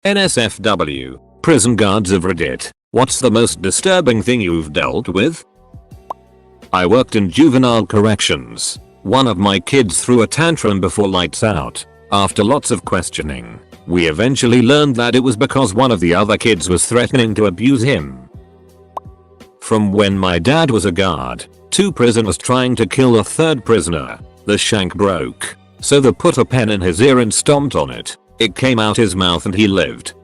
NSFW, prison guards of Reddit, what's the most disturbing thing you've dealt with? I worked in juvenile corrections. One of my kids threw a tantrum before lights out. After lots of questioning, we eventually learned that it was because one of the other kids was threatening to abuse him. From when my dad was a guard, 2 prisoners trying to kill a 3rd prisoner. The shank broke, so they put a pen in his ear and stomped on it. It came out his mouth and he lived.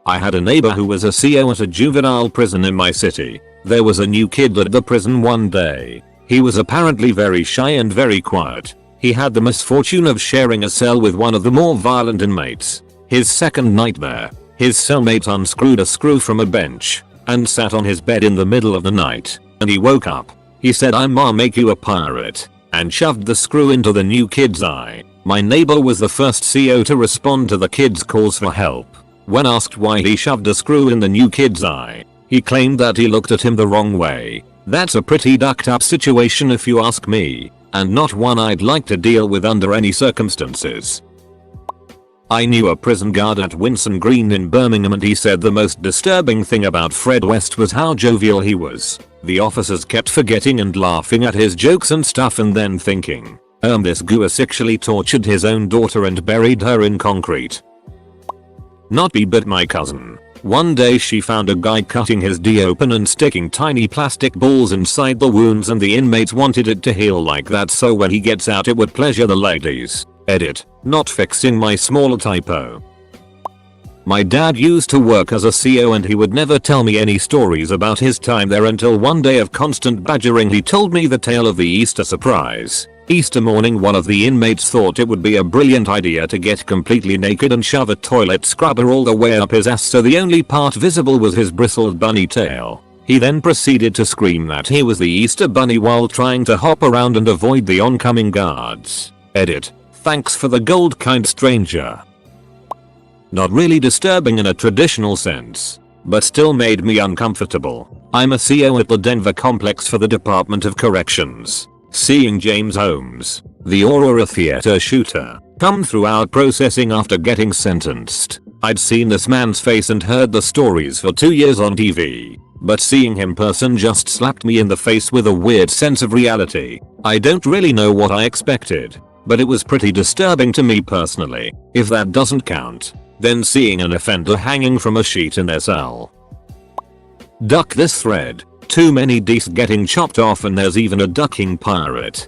I had a neighbor who was a CO at a juvenile prison in my city. There was a new kid at the prison one day. He was apparently very shy and very quiet. He had the misfortune of sharing a cell with one of the more violent inmates. His second night there, his cellmate unscrewed a screw from a bench and sat on his bed in the middle of the night, and he woke up. He said, "I'ma make you a pirate," and shoved the screw into the new kid's eye. My neighbor was the first CO to respond to the kid's calls for help. When asked why he shoved a screw in the new kid's eye, he claimed that he looked at him the wrong way. That's a pretty ducked up situation if you ask me, and not one I'd like to deal with under any circumstances. I knew a prison guard at Winson Green in Birmingham, and he said the most disturbing thing about Fred West was how jovial he was. The officers kept forgetting and laughing at his jokes and stuff and then thinking, this gooer sexually tortured his own daughter and buried her in concrete. Not me, but my cousin. One day she found a guy cutting his D open and sticking tiny plastic balls inside the wounds, and the inmates wanted it to heal like that so when he gets out it would pleasure the ladies. Edit, not fixing my small typo. My dad used to work as a CO and he would never tell me any stories about his time there until one day of constant badgering he told me the tale of the Easter surprise. Easter morning, one of the inmates thought it would be a brilliant idea to get completely naked and shove a toilet scrubber all the way up his ass so the only part visible was his bristled bunny tail. He then proceeded to scream that he was the Easter bunny while trying to hop around and avoid the oncoming guards. Edit, thanks for the gold, kind stranger. Not really disturbing in a traditional sense, but still made me uncomfortable. I'm a CO at the Denver complex for the Department of Corrections. Seeing James Holmes, the Aurora theater shooter, come through our processing after getting sentenced. I'd seen this man's face and heard the stories for 2 years on TV, but seeing him in person just slapped me in the face with a weird sense of reality. I don't really know what I expected, but it was pretty disturbing to me personally. If that doesn't count, then seeing an offender hanging from a sheet in their cell. Duck this thread. Too many D's getting chopped off, and there's even a ducking pirate.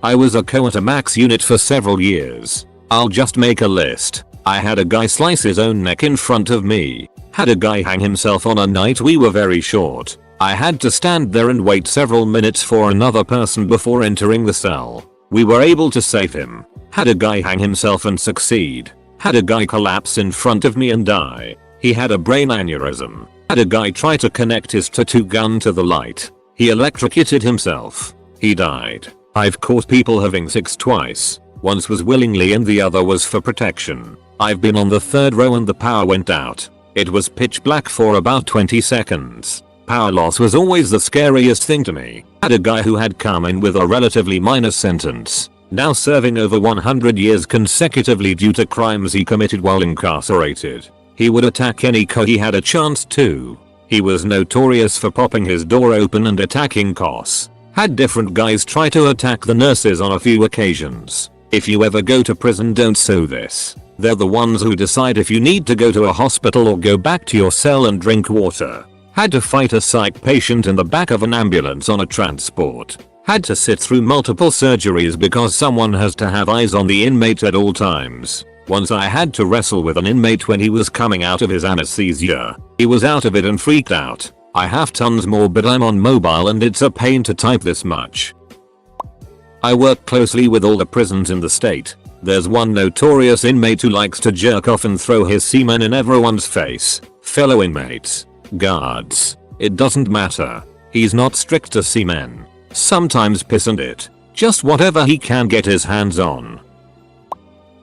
I was a co at a max unit for several years. I'll just make a list. I had a guy slice his own neck in front of me. Had a guy hang himself on a night we were very short. I had to stand there and wait several minutes for another person before entering the cell. We were able to save him. Had a guy hang himself and succeed. Had a guy collapse in front of me and die. He had a brain aneurysm. Had a guy try to connect his tattoo gun to the light. He electrocuted himself. He died. I've caught people having sex twice. Once was willingly and the other was for protection. I've been on the 3rd row and the power went out. It was pitch black for about 20 seconds. Power loss was always the scariest thing to me. Had a guy who had come in with a relatively minor sentence, now serving over 100 years consecutively due to crimes he committed while incarcerated. He would attack any co he had a chance to. He was notorious for popping his door open and attacking cops. Had different guys try to attack the nurses on a few occasions. If you ever go to prison, don't sow this. They're the ones who decide if you need to go to a hospital or go back to your cell and drink water. Had to fight a psych patient in the back of an ambulance on a transport. Had to sit through multiple surgeries because someone has to have eyes on the inmate at all times. Once I had to wrestle with an inmate when he was coming out of his anesthesia. He was out of it and freaked out. I have tons more, but I'm on mobile and it's a pain to type this much. I work closely with all the prisons in the state. There's one notorious inmate who likes to jerk off and throw his semen in everyone's face. Fellow inmates, guards, it doesn't matter. He's not strict to semen. Sometimes piss and it. Just whatever he can get his hands on.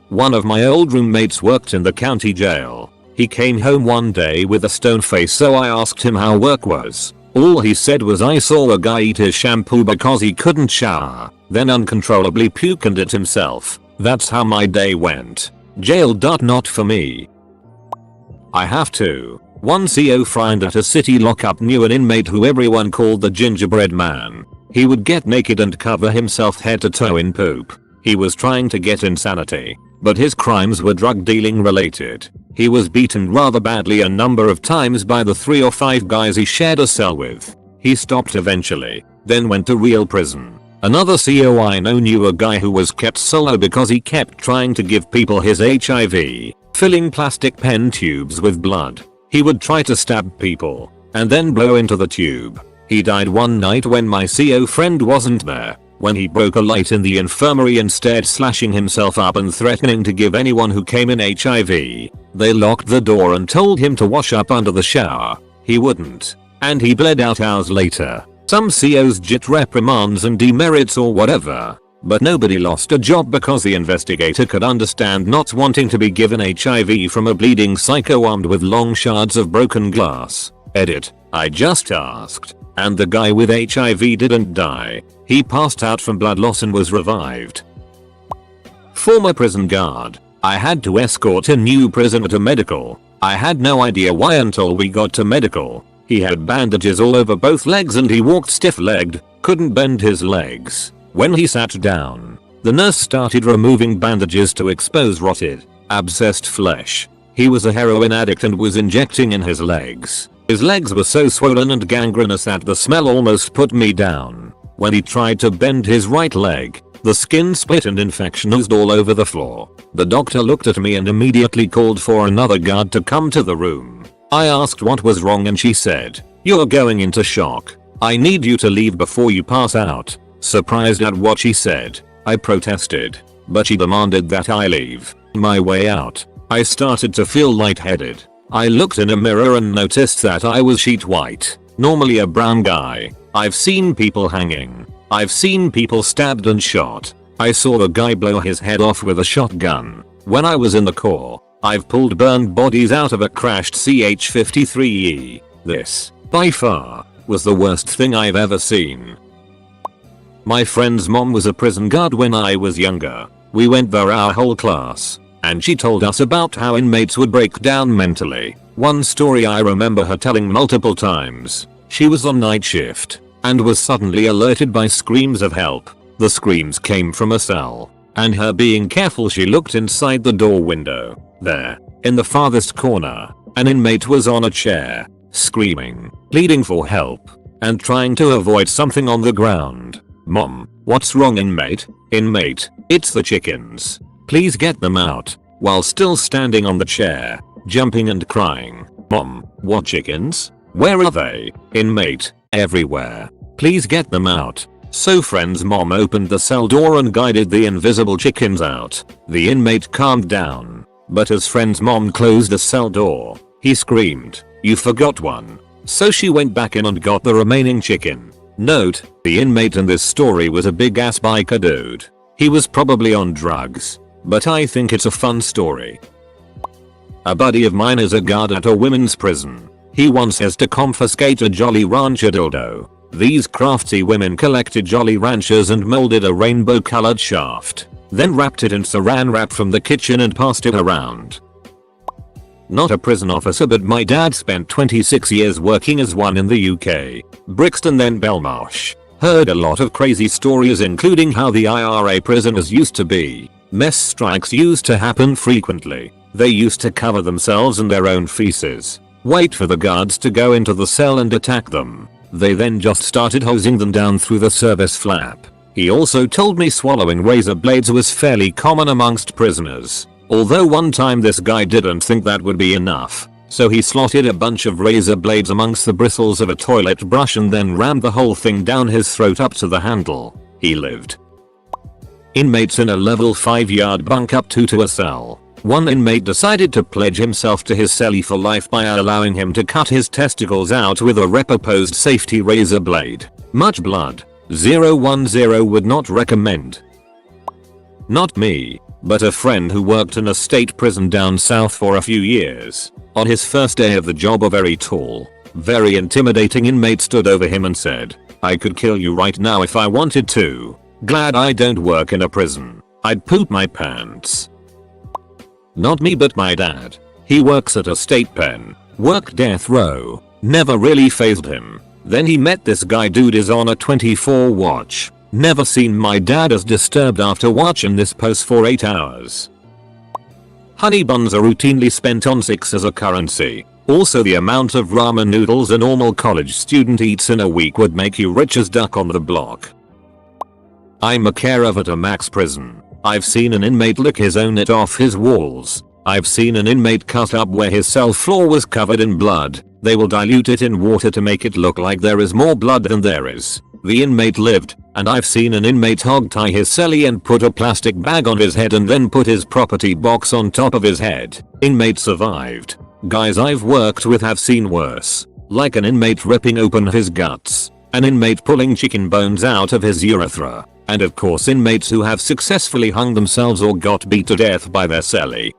One of my old roommates worked in the county jail. He came home one day with a stone face, so I asked him how work was. All he said was, "I saw a guy eat his shampoo because he couldn't shower, then uncontrollably puke and it himself. That's how my day went." Jail. Not for me. I have to. One CO friend at a city lockup knew an inmate who everyone called the gingerbread man. He would get naked and cover himself head to toe in poop. He was trying to get insanity, but his crimes were drug dealing related. He was beaten rather badly a number of times by the 3 or 5 guys he shared a cell with. He stopped eventually, then went to real prison. Another CO I know knew a guy who was kept solo because he kept trying to give people his HIV, filling plastic pen tubes with blood. He would try to stab people, and then blow into the tube. He died one night when my CO friend wasn't there, when he broke a light in the infirmary instead slashing himself up and threatening to give anyone who came in HIV. They locked the door and told him to wash up under the shower. He wouldn't, and he bled out hours later. Some COs get reprimands and demerits or whatever, but nobody lost a job because the investigator could understand not wanting to be given HIV from a bleeding psycho armed with long shards of broken glass. Edit. I just asked. And the guy with HIV didn't die. He passed out from blood loss and was revived. Former prison guard. I had to escort a new prisoner to medical. I had no idea why until we got to medical. He had bandages all over both legs and he walked stiff-legged, couldn't bend his legs. When he sat down, the nurse started removing bandages to expose rotted, abscessed flesh. He was a heroin addict and was injecting in his legs. His legs were so swollen and gangrenous that the smell almost put me down. When he tried to bend his right leg, the skin split and infection oozed all over the floor. The doctor looked at me and immediately called for another guard to come to the room. I asked what was wrong and she said, "You're going into shock. I need you to leave before you pass out." Surprised at what she said, I protested, but she demanded that I leave. My way out, I started to feel lightheaded. I looked in a mirror and noticed that I was sheet white, normally a brown guy. I've seen people hanging. I've seen people stabbed and shot. I saw a guy blow his head off with a shotgun. When I was in the Corps, I've pulled burned bodies out of a crashed CH-53E. This, by far, was the worst thing I've ever seen. My friend's mom was a prison guard when I was younger. We went there our whole class, and she told us about how inmates would break down mentally. One story I remember her telling multiple times. She was on night shift, and was suddenly alerted by screams of help. The screams came from a cell, and her being careful she looked inside the door window. There, in the farthest corner, an inmate was on a chair, screaming, pleading for help, and trying to avoid something on the ground. "Mom, what's wrong, inmate?" "Inmate, it's the chickens. Please get them out," while still standing on the chair, jumping and crying. "Mom, what chickens? Where are they?" "Inmate, everywhere. Please get them out." So friend's mom opened the cell door and guided the invisible chickens out. The inmate calmed down, but as friend's mom closed the cell door, he screamed, "You forgot one." So she went back in and got the remaining chicken. Note, the inmate in this story was a big ass biker dude. He was probably on drugs, but I think it's a fun story. A buddy of mine is a guard at a women's prison. He once has to confiscate a Jolly Rancher dildo. These crafty women collected Jolly Ranchers and molded a rainbow colored shaft, then wrapped it in saran wrap from the kitchen and passed it around. Not a prison officer, but my dad spent 26 years working as one in the UK, Brixton then Belmarsh. Heard a lot of crazy stories including how the IRA prisoners used to be. Mess strikes used to happen frequently. They used to cover themselves in their own feces, wait for the guards to go into the cell and attack them. They then just started hosing them down through the service flap. He also told me swallowing razor blades was fairly common amongst prisoners. Although one time this guy didn't think that would be enough, so he slotted a bunch of razor blades amongst the bristles of a toilet brush and then rammed the whole thing down his throat up to the handle. He lived. Inmates in a level 5 yard bunk up to a cell. One inmate decided to pledge himself to his cellie for life by allowing him to cut his testicles out with a repurposed safety razor blade. Much blood. 010 would not recommend. Not me, but a friend who worked in a state prison down south for a few years. On his first day of the job, a very tall, very intimidating inmate stood over him and said, "I could kill you right now if I wanted to. Glad I don't work in a prison. I'd poop my pants." Not me but my dad. He works at a state pen. Worked death row. Never really fazed him. Then he met this guy, dude is on a 24 watch. Never seen my dad as disturbed after watching this post for 8 hours. Honey buns are routinely spent on 6 as a currency. Also the amount of ramen noodles a normal college student eats in a week would make you rich as duck on the block. I'm a carer at a max prison. I've seen an inmate lick his own it off his walls. I've seen an inmate cut up where his cell floor was covered in blood. They will dilute it in water to make it look like there is more blood than there is. The inmate lived, and I've seen an inmate hog tie his cellie and put a plastic bag on his head and then put his property box on top of his head. Inmate survived. Guys I've worked with have seen worse. Like an inmate ripping open his guts. An inmate pulling chicken bones out of his urethra. And of course inmates who have successfully hung themselves or got beat to death by their cellie.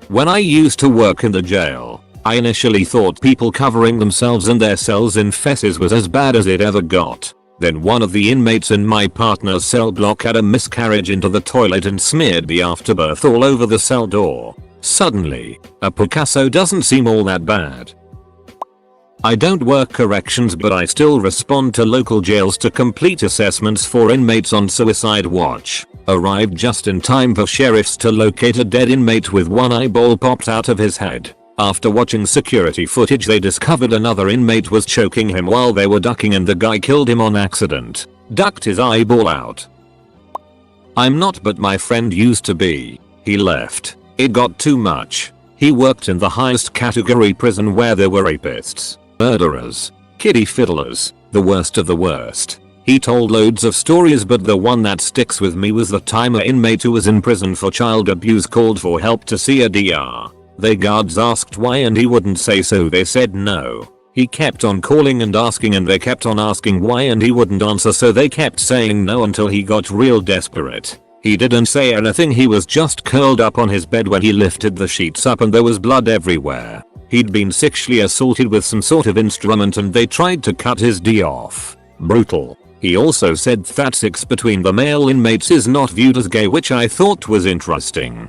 When I used to work in the jail, I initially thought people covering themselves in their cells in feces was as bad as it ever got. Then one of the inmates in my partner's cell block had a miscarriage into the toilet and smeared the afterbirth all over the cell door. Suddenly, a Picasso doesn't seem all that bad. I don't work corrections but I still respond to local jails to complete assessments for inmates on suicide watch. Arrived just in time for sheriffs to locate a dead inmate with one eyeball popped out of his head. After watching security footage they discovered another inmate was choking him while they were ducking and the guy killed him on accident. Ducked his eyeball out. I'm not but my friend used to be. He left. It got too much. He worked in the highest category prison where there were rapists, murderers, kiddie fiddlers, the worst of the worst. He told loads of stories but the one that sticks with me was the time an inmate who was in prison for child abuse called for help to see a DR. Their guards asked why and he wouldn't say so they said no. He kept on calling and asking and they kept on asking why and he wouldn't answer so they kept saying no until he got real desperate. He didn't say anything, he was just curled up on his bed when he lifted the sheets up and there was blood everywhere. He'd been sexually assaulted with some sort of instrument and they tried to cut his D off. Brutal. He also said that sex between the male inmates is not viewed as gay, which I thought was interesting.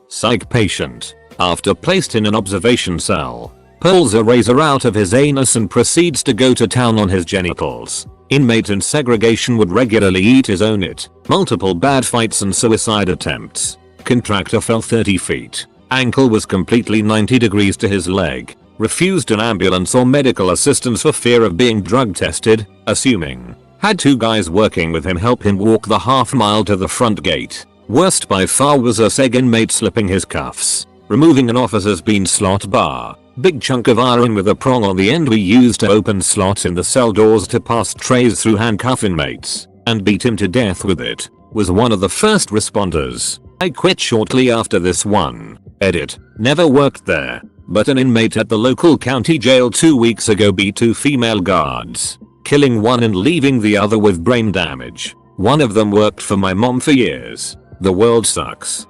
Psych patient, after placed in an observation cell, pulls a razor out of his anus and proceeds to go to town on his genitals. Inmate in segregation would regularly eat his own it. Multiple bad fights and suicide attempts. Contractor fell 30 feet. Ankle was completely 90 degrees to his leg. Refused an ambulance or medical assistance for fear of being drug tested, assuming. Had 2 guys working with him help him walk the half mile to the front gate. Worst by far was a seg inmate slipping his cuffs. Removing an officer's bean slot bar. Big chunk of iron with a prong on the end we used to open slots in the cell doors to pass trays through handcuff inmates. And beat him to death with it. Was one of the first responders. I quit shortly after this one. Edit. Never worked there. But an inmate at the local county jail 2 weeks ago beat 2 female guards. Killing one and leaving the other with brain damage. One of them worked for my mom for years. The world sucks.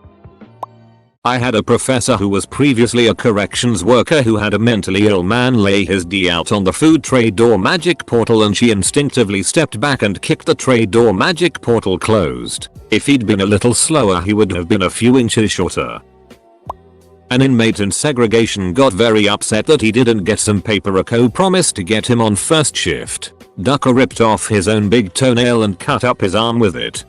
I had a professor who was previously a corrections worker who had a mentally ill man lay his D out on the food tray door magic portal and she instinctively stepped back and kicked the tray door magic portal closed. If he'd been a little slower he would have been a few inches shorter. An inmate in segregation got very upset that he didn't get some paper a co promised to get him on first shift. Ducker ripped off his own big toenail and cut up his arm with it.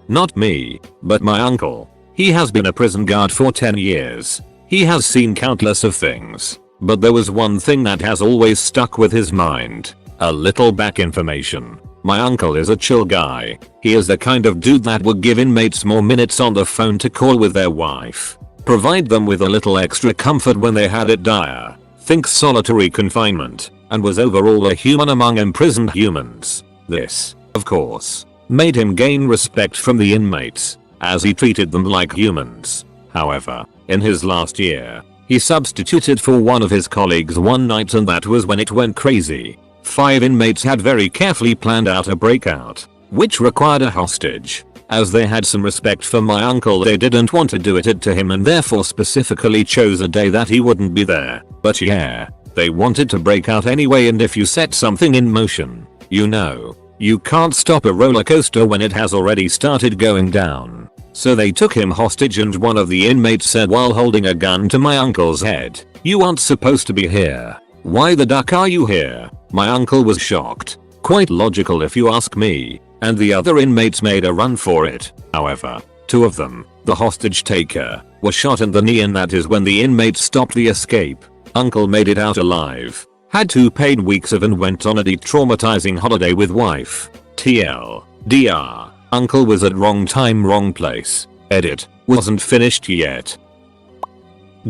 Not me, but my uncle. He has been a prison guard for 10 years. He has seen countless of things. But there was one thing that has always stuck with his mind. A little back information. My uncle is a chill guy. He is the kind of dude that would give inmates more minutes on the phone to call with their wife. Provide them with a little extra comfort when they had it dire. Think solitary confinement. And was overall a human among imprisoned humans. This, of course, made him gain respect from the inmates, as he treated them like humans. However, in his last year, he substituted for one of his colleagues one night and that was when it went crazy. 5 inmates had very carefully planned out a breakout, which required a hostage. As they had some respect for my uncle they didn't want to do it to him and therefore specifically chose a day that he wouldn't be there. But yeah, they wanted to break out anyway and if you set something in motion, you know, you can't stop a roller coaster when it has already started going down. So they took him hostage and one of the inmates said while holding a gun to my uncle's head, "You aren't supposed to be here. Why the duck are you here?" My uncle was shocked. Quite logical if you ask me, and the other inmates made a run for it. However, two of them, the hostage taker, were shot in the knee and that is when the inmates stopped the escape. Uncle made it out alive, had 2 paid weeks of and went on a de-traumatizing holiday with wife. TLDR, uncle was at wrong time wrong place. Edit, wasn't finished yet.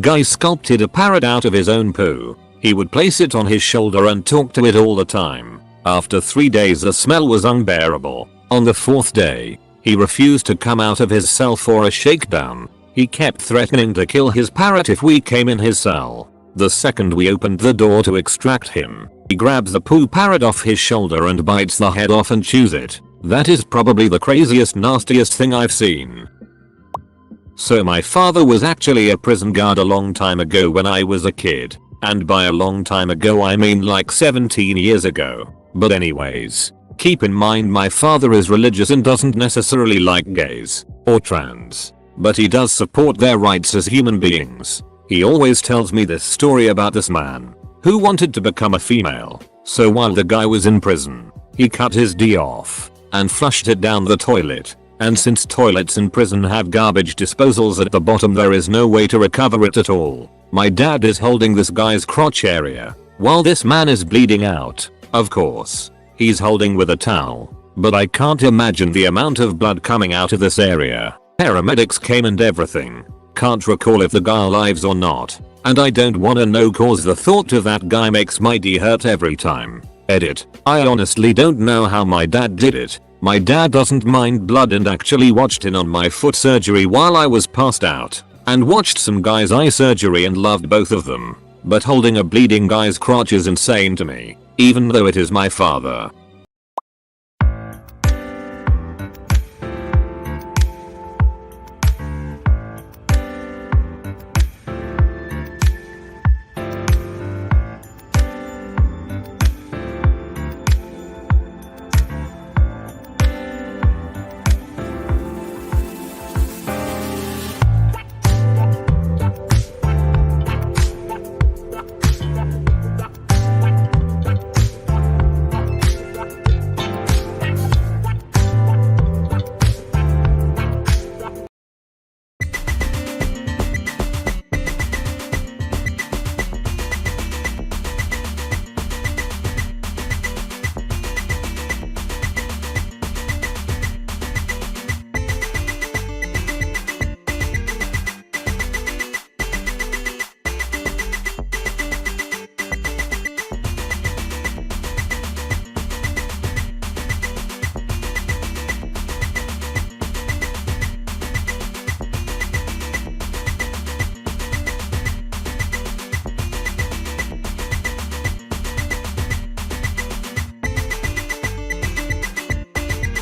Guy sculpted a parrot out of his own poo. He would place it on his shoulder and talk to it all the time. After 3 days the smell was unbearable. On the 4th day, he refused to come out of his cell for a shakedown. He kept threatening to kill his parrot if we came in his cell. The second we opened the door to extract him, he grabs the poo parrot off his shoulder and bites the head off and chews it. That is probably the craziest nastiest thing I've seen. So my father was actually a prison guard a long time ago when I was a kid. And by a long time ago I mean like 17 years ago. But anyways, keep in mind my father is religious and doesn't necessarily like gays or trans, but he does support their rights as human beings. He always tells me this story about this man who wanted to become a female. So while the guy was in prison, he cut his D off and flushed it down the toilet. And since toilets in prison have garbage disposals at the bottom, there is no way to recover it at all. My dad is holding this guy's crotch area while this man is bleeding out. Of course, he's holding with a towel, but I can't imagine the amount of blood coming out of this area. Paramedics came and everything. Can't recall if the guy alive or not, and I don't wanna know cause the thought of that guy makes my D hurt every time. Edit, I honestly don't know how my dad did it. My dad doesn't mind blood and actually watched in on my foot surgery while I was passed out, and watched some guy's eye surgery and loved both of them. But holding a bleeding guy's crotch is insane to me, even though it is my father.